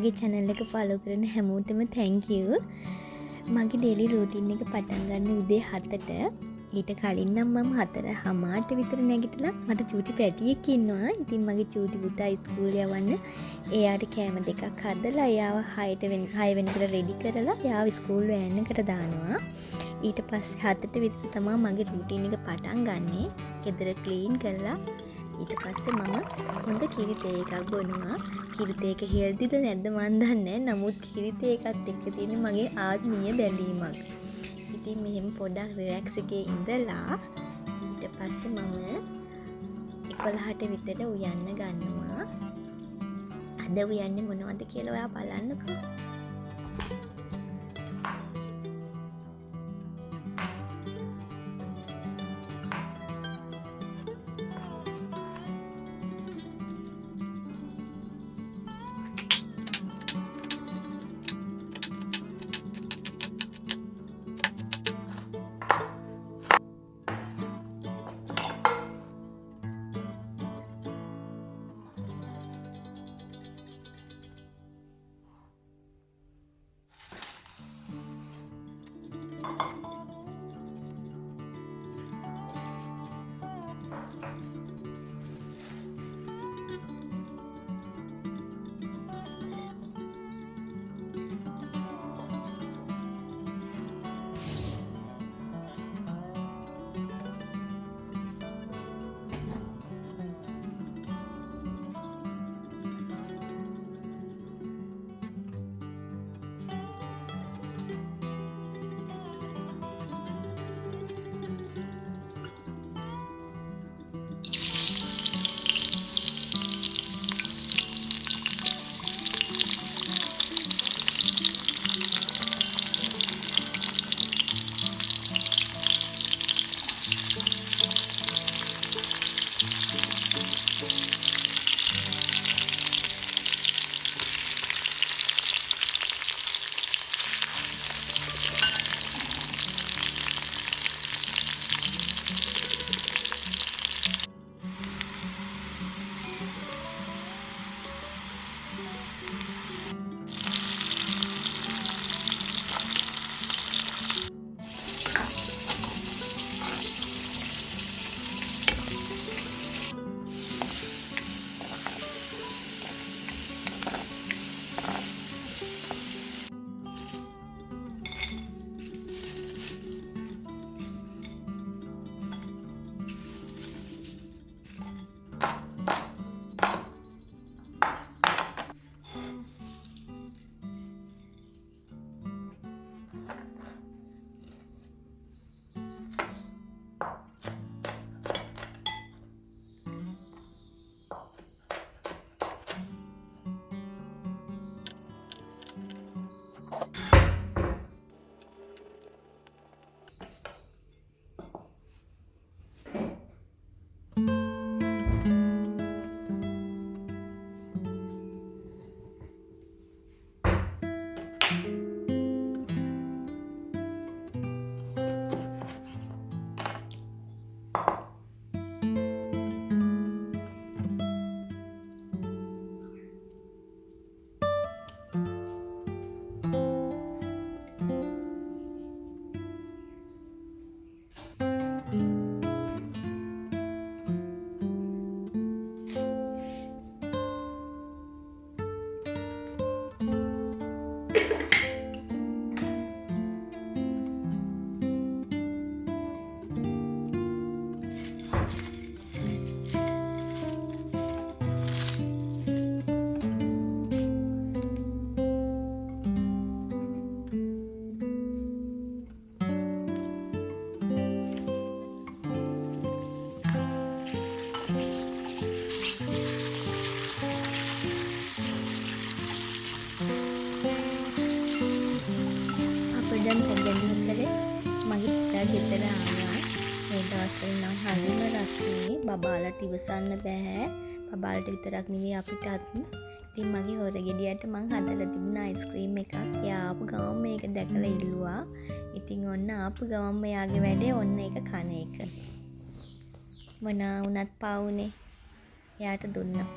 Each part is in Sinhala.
මගේ channel එක follow කරන හැමෝටම thank you. මගේ daily routine එක පටන් ගන්න උදේ 7ට. ඊට කලින් නම් මම 4:00ට විතර නැගිටලා මට චූටි පැටියෙක් ඉන්නවා. ඉතින් මගේ චූටි පුතා ඉස්කෝලේ යවන්න එයාට කෑම දෙකක් හදලා එයාව 6 වෙනකොට රෙඩි කරලා එයාව ඉස්කෝල් වෑන් එකට දානවා. ඊට පස්සේ 7ට විතර තමයි මගේ routine එක පටන් ගන්නෙ. ගෙදර clean කරලා ඊට පස්සේ මම හොඳ කිරි තේ එකක් බොනවා. කිරි තේ එක healthyද නැද්ද මන් දන්නේ නැහැ. නමුත් කිරි තේ එකත් එක්ක තියෙන මගේ ආත්මීය බැඳීමක්. ඉතින් මෙහෙම පොඩ්ඩක් relax එකේ ඉඳලා ඊට පස්සේ මම 11ට විතර උයන්න ගන්නවා. අද උයන්නේ මොනවද කියලා ඔයා බලන්නකෝ. දැන් පැගැන්වීම කළේ මගේ පුතා ගෙදර ආවා. මේ දවස්වල නම් හරිම රස්නේ. බබාලට ඉවසන්න බෑ. බබාලට විතරක් නෙවෙයි අපිටත්. ඉතින් මගේ හොරගෙඩියට මං හදලා තිබුණ අයිස්ක්‍රීම් එකක්. එයා ආපු ගමන් මේක දැකලා ඉල්ලුවා. ඉතින් ඔන්න ආපු ගමන් එයාගේ වැඩේ ඔන්න ඒක කන එක. මොනා වුණත් පාවුනේ. එයාට දුන්නා.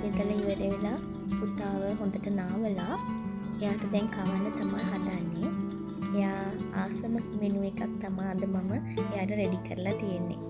බෙදලා ඉවර වෙලා පුතාව හොඳට නාවලා එයාට දැන් කවන්න තමයි හදන්නේ. එයා ආසම මෙනු එකක් තමයි අද මම එයාට රෙඩි කරලා තියෙන්නේ.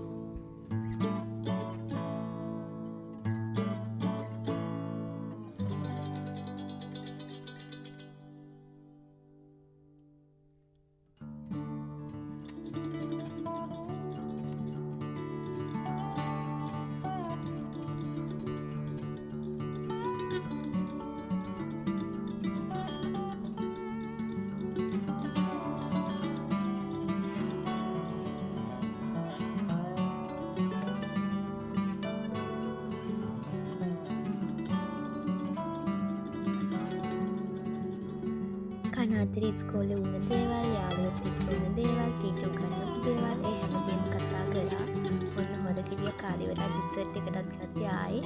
කනාතරි ඉස්කෝලේ වුණ දේවල්, යාළුවොත් එක්ක වුණ දේවල්, ටීචර් ගන්නපු දේවල්, ඒ හැමදේම කතා කරා. ඔන්න හොරගෙඩිය කාලේ වෙලා ඩිසර්ට් එකටත් ගත්තේ ආයි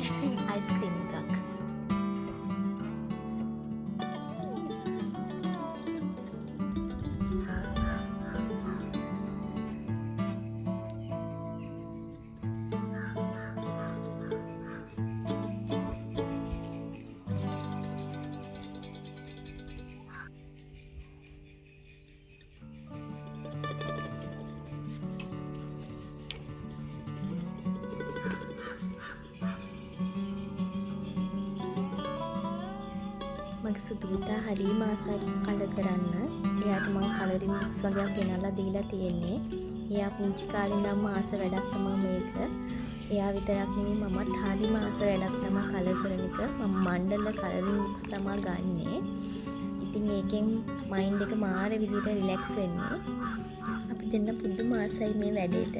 අයිස්ක්‍රීම් එකක්. මගේ සුදු පුතා හරිම ආසයි කලර් කරන්න. එයාට මම කලරින් බොක්ස් වගේක් ගෙනල්ලා දීලා තියෙන්නේ. එයා පුංචි කාලේ ඉඳන්ම ආස වැඩක් තමයි මේක. එයා විතරක් නෙමෙයි මමත් හරිම ආස වැඩක් තමයි කලර් කරන එක. මම මණ්ඩල කලරින් බොක්ස් තමයි ගන්නෙ. ඉතින් ඒකෙන් මයින්ඩ් එක මාර විදිහට රිලැක්ස් වෙන්නේ. අපි දෙන්න පුදුම ආසයි මේ වැඩේට.